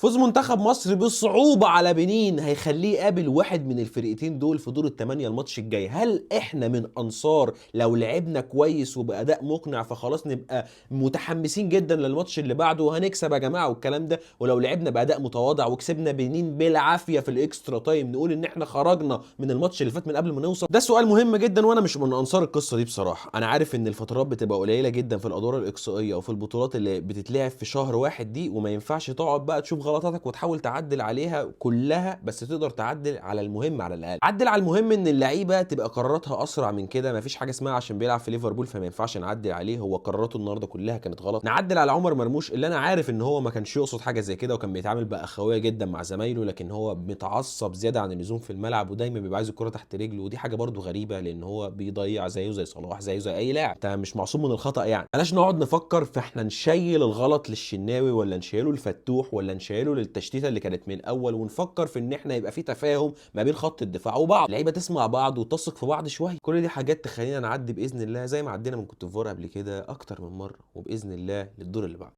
فوز منتخب مصر بصعوبة على بنين هيخليه يقابل واحد من الفرقتين دول في دور الثمانية الماتش الجاي. هل احنا من انصار لو لعبنا كويس وبأداء مقنع فخلاص نبقى متحمسين جدا للماتش اللي بعده وهنكسب يا جماعة والكلام ده، ولو لعبنا بأداء متواضع وكسبنا بنين بالعافية في الاكسترا تايم نقول ان احنا خرجنا من الماتش اللي فات من قبل ما نوصل؟ ده سؤال مهم جدا، وانا مش من انصار القصة دي بصراحة. انا عارف ان الفترات بتبقى قليلة جدا في الادوار الاقصائية وفي البطولات اللي بتتلعب في شهر واحد دي، وما ينفعش تقعد بقى تشوف غلطاتك وتحاول تعدل عليها كلها، بس تقدر تعدل على المهم على الاقل. عدل على المهم ان اللعيبه تبقى قراراتها اسرع من كده. مفيش حاجه اسمها عشان بيلعب في ليفربول فما ينفعش نعدل عليه، هو قراراته النهارده كلها كانت غلط. نعدل على عمر مرموش اللي انا عارف ان هو ما كانش يقصد حاجه زي كده وكان بيتعامل باخويه جدا مع زمايله، لكن هو متعصب زياده عن اللزوم في الملعب ودايما بيبقى عايز الكره تحت رجله، ودي حاجه برده غريبه لان هو بيضيع زيه زي صلاح زيه زي اي لاعب. انت مش معصوم من الخطا يعني. بلاش نقعد نفكر في احنا نشيل الغلط للشناوي ولا نشيله لفتوح ولا نشيله للتشتيته اللي كانت من الاول، ونفكر في ان احنا يبقى في تفاهم ما بين خط الدفاع وبعض اللعيبه، تسمع بعض وتثق في بعض شويه. كل دي حاجات تخلينا نعدي باذن الله زي ما عدينا من كوت ديفوار قبل كده اكتر من مره، وباذن الله للدور اللي بعده.